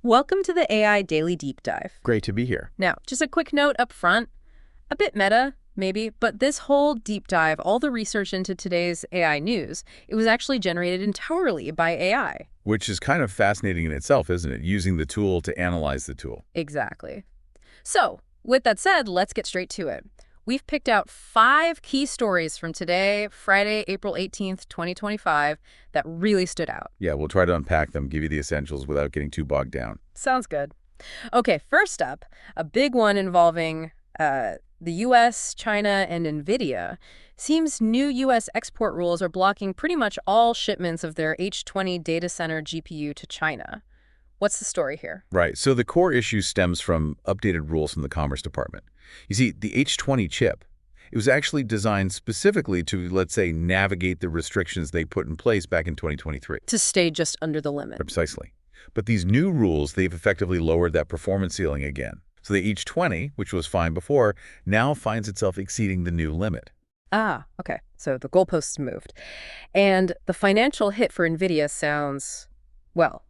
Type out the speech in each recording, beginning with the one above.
Welcome to the AI Daily Deep Dive. Great to be here. Now, just a quick note up front, a bit meta, maybe, but this whole deep dive, all the research into today's AI news, it was actually generated entirely by AI. Which is kind of fascinating in itself, isn't it? Using the tool to analyze the tool. Exactly. So, with that said, let's get straight to it. We've picked out 5 key stories from today, Friday, April 18th, 2025, that really stood out. Yeah, we'll try to unpack them, give you the essentials without getting too bogged down. Sounds good. Okay, first up, a big one involving the U.S., China, and Nvidia. Seems new U.S. export rules are blocking pretty much all shipments of their H20 data center GPU to China. What's the story here? Right, so the core issue stems from updated rules from the Commerce Department. You see, the H20 chip, it was actually designed specifically to, let's say, navigate the restrictions they put in place back in 2023. To stay just under the limit. Precisely. But these new rules, they've effectively lowered that performance ceiling again. So the H20, which was fine before, now finds itself exceeding the new limit. Ah, okay. So the goalposts moved. And the financial hit for Nvidia sounds, well,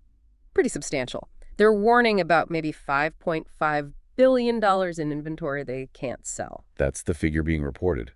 pretty substantial. They're warning about maybe $5.5 billion in inventory they can't sell. That's the figure being reported.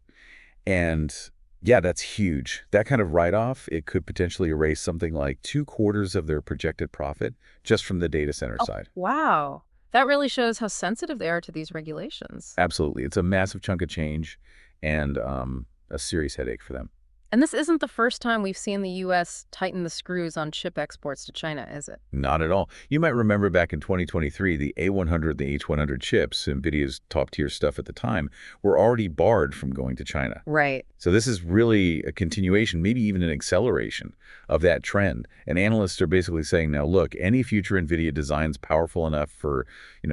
And yeah, that's huge. That kind of write-off, it could potentially erase something like 2/4 of their projected profit just from the data center side. Wow. That really shows how sensitive they are to these regulations. Absolutely. It's a massive chunk of change and a serious headache for them. And this isn't the first time we've seen the U.S. tighten the screws on chip exports to China, is it? Not at all. You might remember back in 2023, the A100, the H100 chips, NVIDIA's top-tier stuff at the time, were already barred from going to China. Right. So this is really a continuation, maybe even an acceleration of that trend. And analysts are basically saying, now look, any future NVIDIA designs powerful enough for,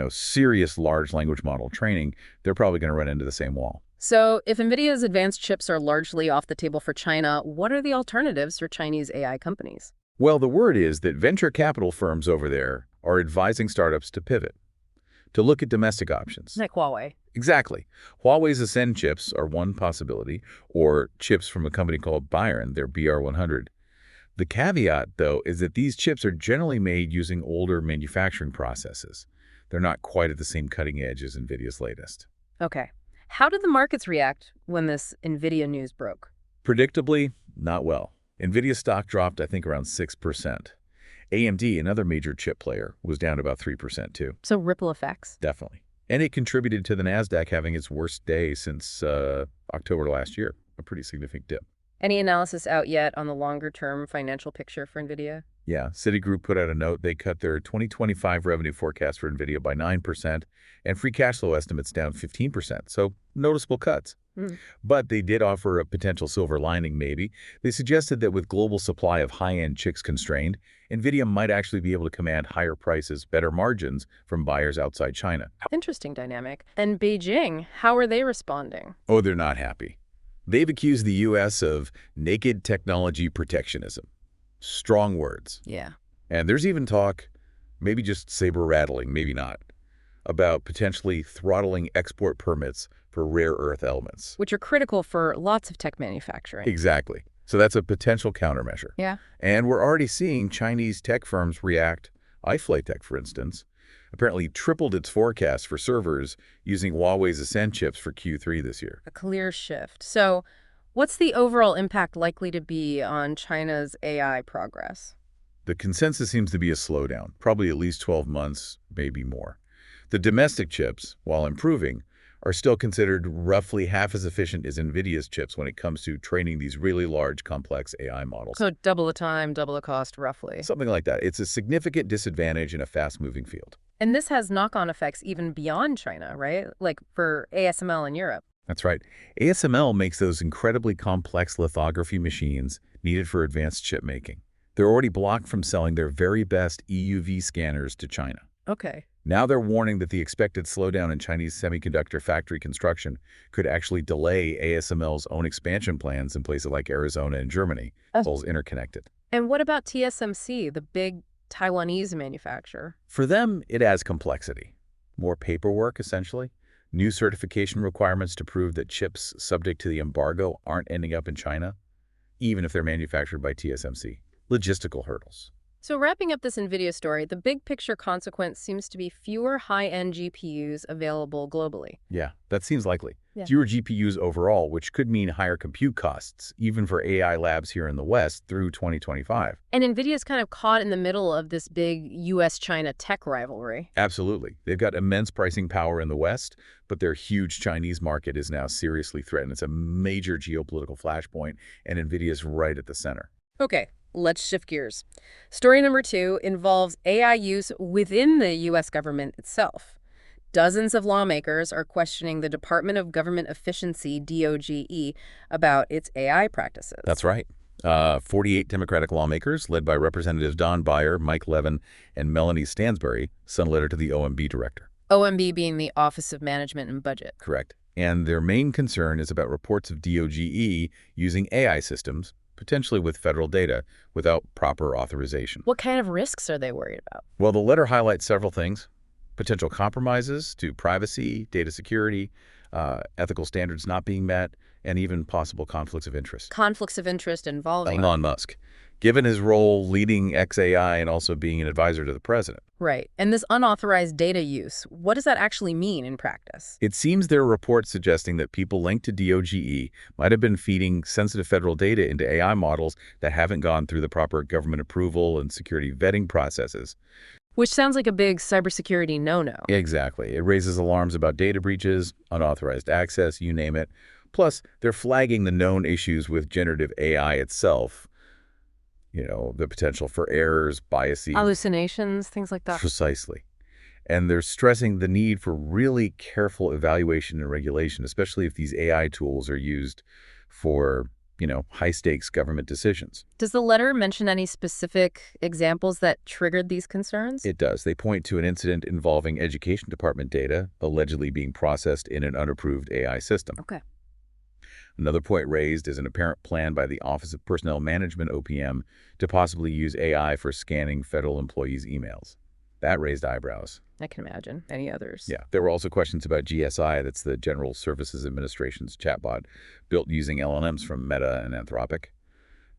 serious large language model training, they're probably going to run into the same wall. So if NVIDIA's advanced chips are largely off the table for China, what are the alternatives for Chinese AI companies? Well, the word is that venture capital firms over there are advising startups to pivot, to look at domestic options. Like Huawei. Exactly. Huawei's Ascend chips are one possibility, or chips from a company called Byron, their BR100. The caveat, though, is that these chips are generally made using older manufacturing processes. They're not quite at the same cutting edge as NVIDIA's latest. Okay. How did the markets react when this NVIDIA news broke? Predictably, not well. NVIDIA stock dropped, I think, around 6%. AMD, another major chip player, was down about 3% too. So ripple effects? Definitely. And it contributed to the NASDAQ having its worst day since October last year, a pretty significant dip. Any analysis out yet on the longer-term financial picture for NVIDIA? Yeah, Citigroup put out a note. They cut their 2025 revenue forecast for NVIDIA by 9% and free cash flow estimates down 15%. So noticeable cuts. But they did offer a potential silver lining, maybe. They suggested that with global supply of high-end chips constrained, NVIDIA might actually be able to command higher prices, better margins from buyers outside China. Interesting dynamic. And Beijing, how are they responding? Oh, they're not happy. They've accused the U.S. of naked technology protectionism. Strong words. Yeah. And there's even talk, maybe just saber-rattling, maybe not, about potentially throttling export permits for rare earth elements. Which are critical for lots of tech manufacturing. Exactly. So that's a potential countermeasure. Yeah. And we're already seeing Chinese tech firms react. iFlytek, for instance, apparently tripled its forecast for servers using Huawei's Ascend chips for Q3 this year. A clear shift. So what's the overall impact likely to be on China's AI progress? The consensus seems to be a slowdown, probably at least 12 months, maybe more. The domestic chips, while improving, are still considered roughly half as efficient as NVIDIA's chips when it comes to training these really large, complex AI models. So double the time, double the cost, roughly. Something like that. It's a significant disadvantage in a fast-moving field. And this has knock-on effects even beyond China, right? Like for ASML in Europe. That's right. ASML makes those incredibly complex lithography machines needed for advanced chip making. They're already blocked from selling their very best EUV scanners to China. Okay. Now they're warning that the expected slowdown in Chinese semiconductor factory construction could actually delay ASML's own expansion plans in places like Arizona and Germany. It's all interconnected. And what about TSMC, the big Taiwanese manufacturer? For them, it adds complexity. More paperwork, essentially. New certification requirements to prove that chips subject to the embargo aren't ending up in China, even if they're manufactured by TSMC. Logistical hurdles. So wrapping up this Nvidia story, the big picture consequence seems to be fewer high-end GPUs available globally. Yeah, that seems likely. Yeah. Fewer GPUs overall, which could mean higher compute costs, even for AI labs here in the West through 2025. And Nvidia's kind of caught in the middle of this big US-China tech rivalry. Absolutely. They've got immense pricing power in the West, but their huge Chinese market is now seriously threatened. It's a major geopolitical flashpoint, and Nvidia's right at the center. Okay, let's shift gears. Story number 2 involves AI use within the U.S. government itself. Dozens of lawmakers are questioning the Department of Government Efficiency, DOGE, about its AI practices. That's right. 48 Democratic lawmakers, led by Representatives Don Beyer, Mike Levin, and Melanie Stansbury, sent a letter to the OMB director. OMB being the Office of Management and Budget. Correct. And their main concern is about reports of DOGE using AI systems, potentially with federal data, without proper authorization. What kind of risks are they worried about? Well, the letter highlights several things: potential compromises to privacy, data security, ethical standards not being met, and even possible conflicts of interest. Conflicts of interest involving... Elon Musk, given his role leading XAI and also being an advisor to the president. Right. And this unauthorized data use, what does that actually mean in practice? It seems there are reports suggesting that people linked to DOGE might have been feeding sensitive federal data into AI models that haven't gone through the proper government approval and security vetting processes. Which sounds like a big cybersecurity no-no. Exactly. It raises alarms about data breaches, unauthorized access, you name it. Plus, they're flagging the known issues with generative AI itself. You know, the potential for errors, biases. Hallucinations, things like that. Precisely. And they're stressing the need for really careful evaluation and regulation, especially if these AI tools are used for, high-stakes government decisions. Does the letter mention any specific examples that triggered these concerns? It does. They point to an incident involving education department data allegedly being processed in an unapproved AI system. Okay. Another point raised is an apparent plan by the Office of Personnel Management, OPM, to possibly use AI for scanning federal employees' emails. That raised eyebrows. I can imagine. Any others? Yeah. There were also questions about GSI, that's the General Services Administration's chatbot, built using LLMs from Meta and Anthropic,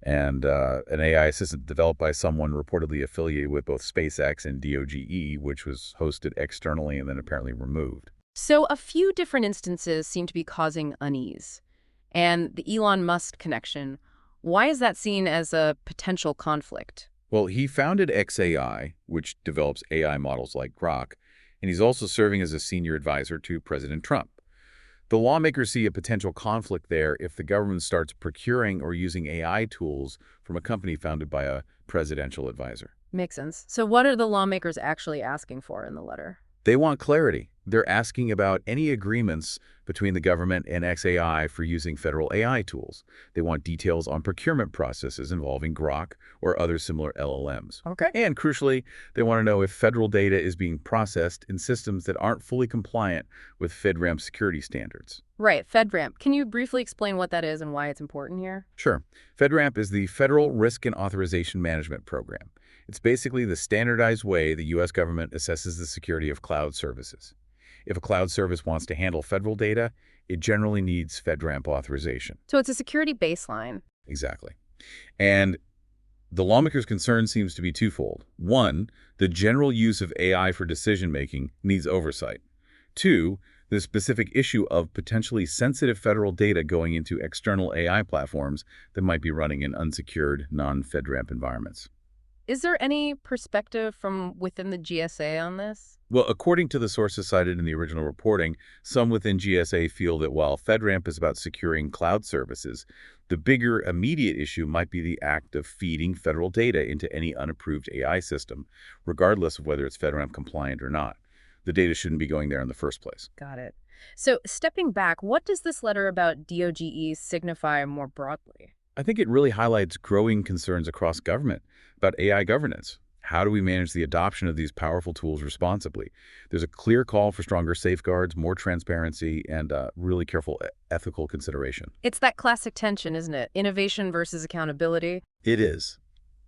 and an AI assistant developed by someone reportedly affiliated with both SpaceX and DOGE, which was hosted externally and then apparently removed. So a few different instances seem to be causing unease. And the Elon Musk connection, why is that seen as a potential conflict? Well, he founded XAI, which develops AI models like Grok, and he's also serving as a senior advisor to President Trump. The lawmakers see a potential conflict there if the government starts procuring or using AI tools from a company founded by a presidential advisor. Makes sense. So what are the lawmakers actually asking for in the letter? They want clarity. They're asking about any agreements between the government and XAI for using federal AI tools. They want details on procurement processes involving Grok or other similar LLMs. Okay. And crucially, they want to know if federal data is being processed in systems that aren't fully compliant with FedRAMP security standards. Right, FedRAMP. Can you briefly explain what that is and why it's important here? Sure. FedRAMP is the Federal Risk and Authorization Management Program. It's basically the standardized way the U.S. government assesses the security of cloud services. If a cloud service wants to handle federal data, it generally needs FedRAMP authorization. So it's a security baseline. Exactly. And the lawmakers' concern seems to be twofold. One, the general use of AI for decision-making needs oversight. Two, the specific issue of potentially sensitive federal data going into external AI platforms that might be running in unsecured, non-FedRAMP environments. Is there any perspective from within the GSA on this? Well, according to the sources cited in the original reporting, some within GSA feel that while FedRAMP is about securing cloud services, the bigger immediate issue might be the act of feeding federal data into any unapproved AI system, regardless of whether it's FedRAMP compliant or not. The data shouldn't be going there in the first place. Got it. So stepping back, what does this letter about DOGE signify more broadly? I think it really highlights growing concerns across government about AI governance. How do we manage the adoption of these powerful tools responsibly? There's a clear call for stronger safeguards, more transparency, and really careful ethical consideration. It's that classic tension, isn't it? Innovation versus accountability. It is.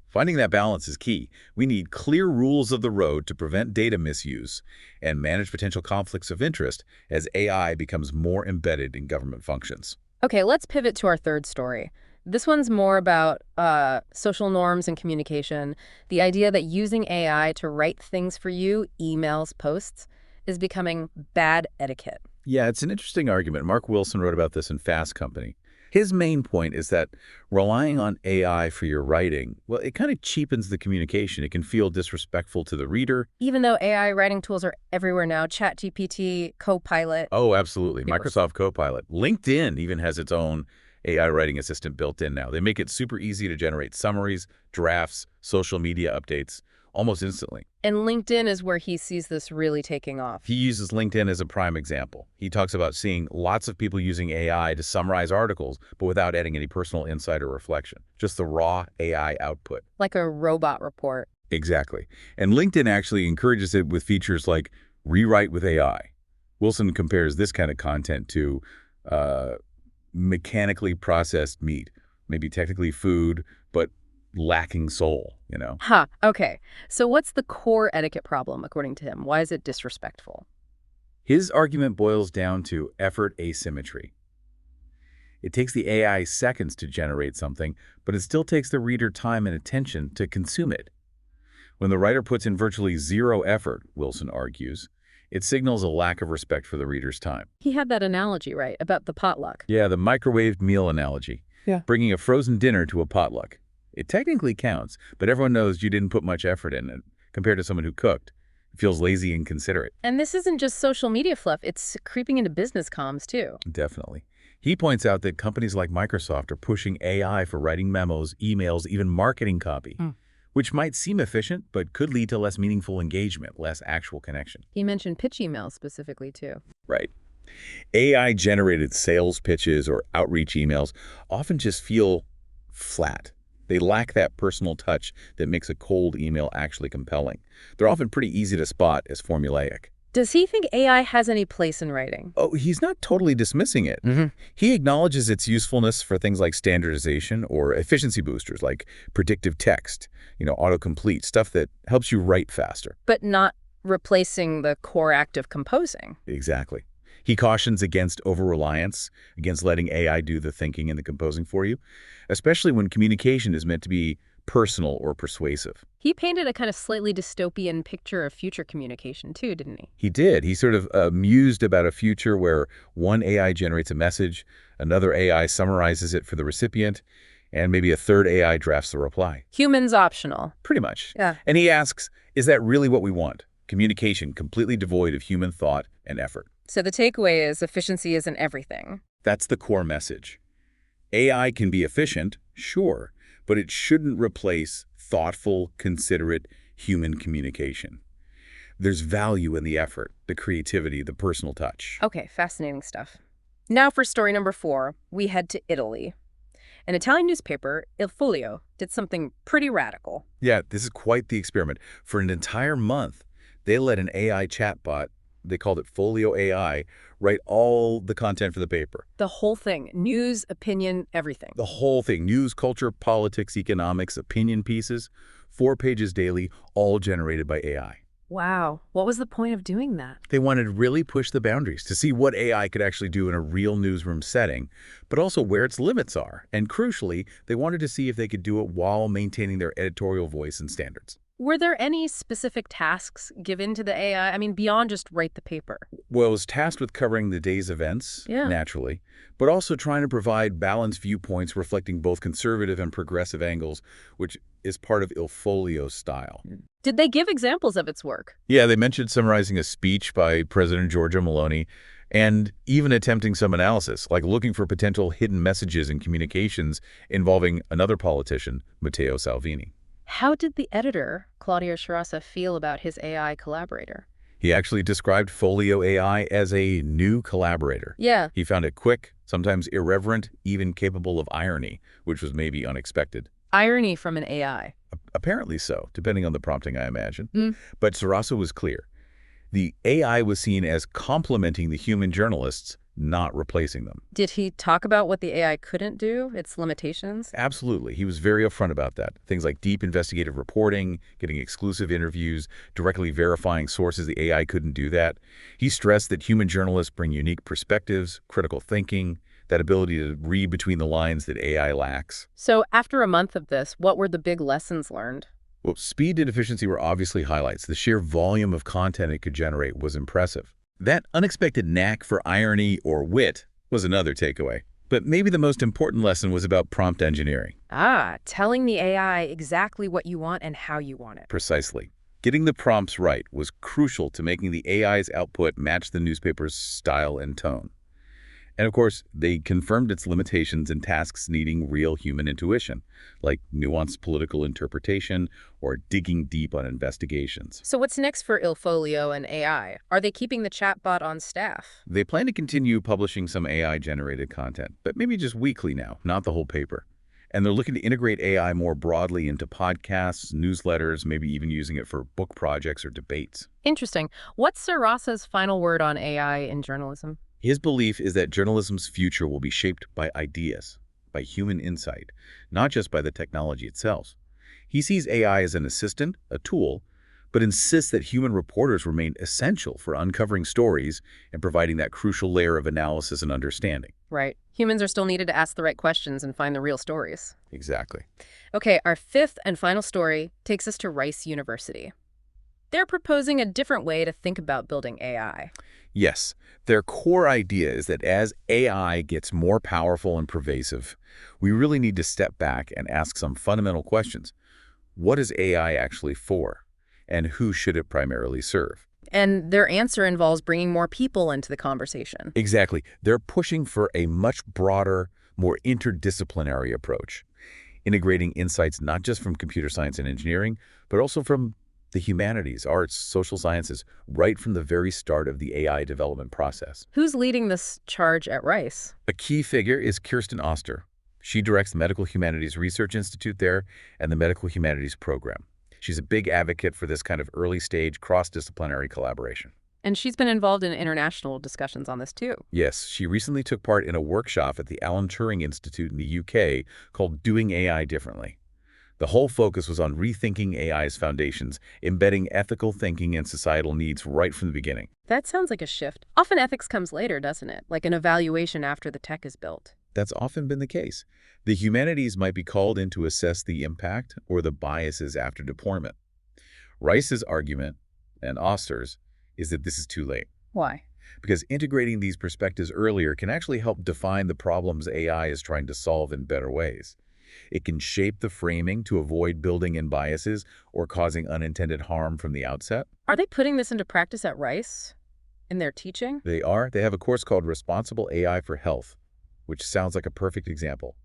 Finding that balance is key. We need clear rules of the road to prevent data misuse and manage potential conflicts of interest as AI becomes more embedded in government functions. Okay, let's pivot to our third story. This one's more about social norms and communication. The idea that using AI to write things for you, emails, posts, is becoming bad etiquette. Yeah, it's an interesting argument. Mark Wilson wrote about this in Fast Company. His main point is that relying on AI for your writing, well, it kind of cheapens the communication. It can feel disrespectful to the reader. Even though AI writing tools are everywhere now, ChatGPT, Copilot. Oh, absolutely. People Microsoft Copilot. LinkedIn even has its own AI writing assistant built in now. They make it super easy to generate summaries, drafts, social media updates almost instantly. And LinkedIn is where he sees this really taking off. He uses LinkedIn as a prime example. He talks about seeing lots of people using AI to summarize articles, but without adding any personal insight or reflection. Just the raw AI output. Like a robot report. Exactly. And LinkedIn actually encourages it with features like rewrite with AI. Wilson compares this kind of content to mechanically processed meat, maybe technically food, but lacking soul, you know? Huh, okay. So what's the core etiquette problem, according to him? Why is it disrespectful? His argument boils down to effort asymmetry. It takes the AI seconds to generate something, but it still takes the reader time and attention to consume it. When the writer puts in virtually zero effort, Wilson argues, it signals a lack of respect for the reader's time. He had that analogy, right, about the potluck. Yeah, the microwaved meal analogy. Yeah. Bringing a frozen dinner to a potluck. It technically counts, but everyone knows you didn't put much effort in it compared to someone who cooked. It feels lazy and inconsiderate. And this isn't just social media fluff, it's creeping into business comms, too. Definitely. He points out that companies like Microsoft are pushing AI for writing memos, emails, even marketing copy, which might seem efficient, but could lead to less meaningful engagement, less actual connection. He mentioned pitch emails specifically, too. Right. AI-generated sales pitches or outreach emails often just feel flat. They lack that personal touch that makes a cold email actually compelling. They're often pretty easy to spot as formulaic. Does he think AI has any place in writing? Oh, he's not totally dismissing it. He acknowledges its usefulness for things like standardization or efficiency boosters like predictive text, autocomplete, stuff that helps you write faster. But not replacing the core act of composing. Exactly. He cautions against over-reliance, against letting AI do the thinking and the composing for you, especially when communication is meant to be personal or persuasive. He painted a kind of slightly dystopian picture of future communication, too, didn't he? He did. He sort of mused about a future where one AI generates a message, another AI summarizes it for the recipient, and maybe a third AI drafts the reply. Humans optional. Pretty much. Yeah. And he asks, is that really what we want? Communication completely devoid of human thought and effort. So the takeaway is efficiency isn't everything. That's the core message. AI can be efficient, sure, but it shouldn't replace thoughtful, considerate human communication. There's value in the effort, the creativity, the personal touch. Okay, fascinating stuff. Now for story number 4, we head to Italy. An Italian newspaper, Il Foglio, did something pretty radical. Yeah, this is quite the experiment. For an entire month, they let an AI chatbot, they called it Folio AI, write all the content for the paper. The whole thing, news, opinion, everything. The whole thing, news, culture, politics, economics, opinion pieces, 4 pages daily, all generated by AI. Wow, what was the point of doing that? They wanted to really push the boundaries to see what AI could actually do in a real newsroom setting, but also where its limits are. And crucially, they wanted to see if they could do it while maintaining their editorial voice and standards. Were there any specific tasks given to the AI? I mean, beyond just write the paper. Well, it was tasked with covering the day's events, naturally, but also trying to provide balanced viewpoints reflecting both conservative and progressive angles, which is part of Il Folio's style. Did they give examples of its work? Yeah, they mentioned summarizing a speech by President Giorgia Meloni and even attempting some analysis, like looking for potential hidden messages in communications involving another politician, Matteo Salvini. How did the editor, Claudio Sciarrasa, feel about his AI collaborator? He actually described Folio AI as a new collaborator. Yeah. He found it quick, sometimes irreverent, even capable of irony, which was maybe unexpected. Irony from an AI. Apparently so, depending on the prompting, I imagine. But Sciarrasa was clear. The AI was seen as complementing the human journalists, not replacing them. Did he talk about what the AI couldn't do, its limitations? Absolutely. He was very upfront about that. Things like deep investigative reporting, getting exclusive interviews, directly verifying sources. The AI couldn't do that. He stressed that human journalists bring unique perspectives, critical thinking, that ability to read between the lines that AI lacks. So after a month of this, what were the big lessons learned? Well, speed and efficiency were obviously highlights. The sheer volume of content it could generate was impressive. That unexpected knack for irony or wit was another takeaway. But maybe the most important lesson was about prompt engineering. Ah, telling the AI exactly what you want and how you want it. Precisely. Getting the prompts right was crucial to making the AI's output match the newspaper's style and tone. And of course, they confirmed its limitations in tasks needing real human intuition, like nuanced political interpretation or digging deep on investigations. So what's next for Ilfolio and AI? Are they keeping the chatbot on staff? They plan to continue publishing some AI-generated content, but maybe just weekly now, not the whole paper. And they're looking to integrate AI more broadly into podcasts, newsletters, maybe even using it for book projects or debates. Interesting. What's Sarasa's final word on AI in journalism? His belief is that journalism's future will be shaped by ideas, by human insight, not just by the technology itself. He sees AI as an assistant, a tool, but insists that human reporters remain essential for uncovering stories and providing that crucial layer of analysis and understanding. Right. Humans are still needed to ask the right questions and find the real stories. Exactly. Okay, our fifth and final story takes us to Rice University. They're proposing a different way to think about building AI. Yes, their core idea is that as AI gets more powerful and pervasive, we really need to step back and ask some fundamental questions. What is AI actually for? And who should it primarily serve? And their answer involves bringing more people into the conversation. Exactly. They're pushing for a much broader, more interdisciplinary approach, integrating insights not just from computer science and engineering, but also from the humanities, arts, social sciences, right from the very start of the AI development process. Who's leading this charge at Rice? A key figure is Kirsten Oster. She directs the Medical Humanities Research Institute there and the Medical Humanities Program. She's a big advocate for this kind of early-stage, cross-disciplinary collaboration. And she's been involved in international discussions on this too. Yes, she recently took part in a workshop at the Alan Turing Institute in the UK called Doing AI Differently. The whole focus was on rethinking AI's foundations, embedding ethical thinking and societal needs right from the beginning. That sounds like a shift. Often ethics comes later, doesn't it? Like an evaluation after the tech is built. That's often been the case. The humanities might be called in to assess the impact or the biases after deployment. Rice's argument, and Oster's, is that this is too late. Why? Because integrating these perspectives earlier can actually help define the problems AI is trying to solve in better ways. It can shape the framing to avoid building in biases or causing unintended harm from the outset. Are they putting this into practice at Rice? In their teaching? They are. They have a course called Responsible AI for Health, which sounds like a perfect example.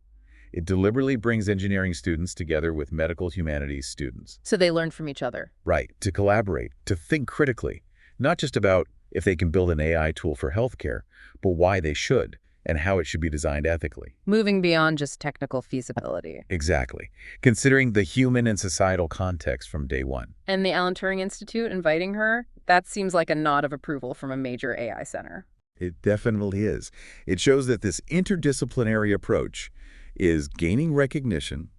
It deliberately brings engineering students together with medical humanities students. So they learn from each other. Right, to collaborate, to think critically, not just about if they can build an AI tool for healthcare, but why they should and how it should be designed ethically. Moving beyond just technical feasibility. Exactly. Considering the human and societal context from day one. And the Alan Turing Institute inviting her? That seems like a nod of approval from a major AI center. It definitely is. It shows that this interdisciplinary approach is gaining recognition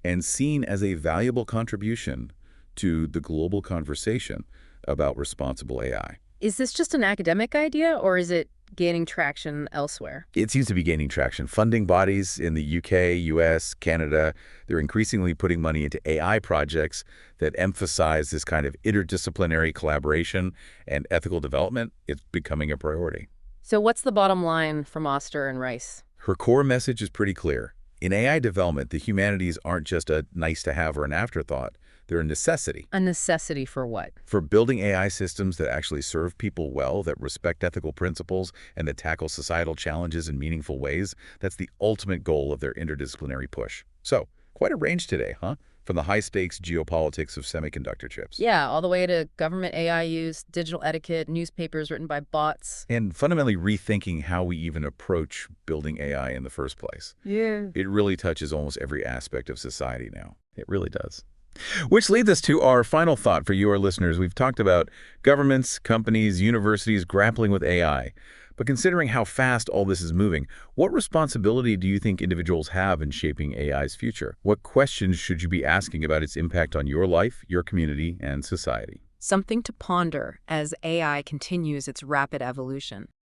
and seen as a valuable contribution to the global conversation about responsible AI. Is this just an academic idea, or is it gaining traction elsewhere? It seems to be gaining traction. Funding bodies in the UK, US, Canada, they're increasingly putting money into AI projects that emphasize this kind of interdisciplinary collaboration and ethical development. It's becoming a priority. So what's the bottom line from Oster and Rice? Her core message is pretty clear. In AI development, the humanities aren't just a nice-to-have or an afterthought. They're a necessity. A necessity for what? For building AI systems that actually serve people well, that respect ethical principles, and that tackle societal challenges in meaningful ways. That's the ultimate goal of their interdisciplinary push. So, quite a range today, huh? From the high-stakes geopolitics of semiconductor chips. Yeah, all the way to government AI use, digital etiquette, newspapers written by bots. And fundamentally rethinking how we even approach building AI in the first place. Yeah. It really touches almost every aspect of society now. It really does. Which leads us to our final thought for you, our listeners. We've talked about governments, companies, universities grappling with AI. But considering how fast all this is moving, what responsibility do you think individuals have in shaping AI's future? What questions should you be asking about its impact on your life, your community, and society? Something to ponder as AI continues its rapid evolution.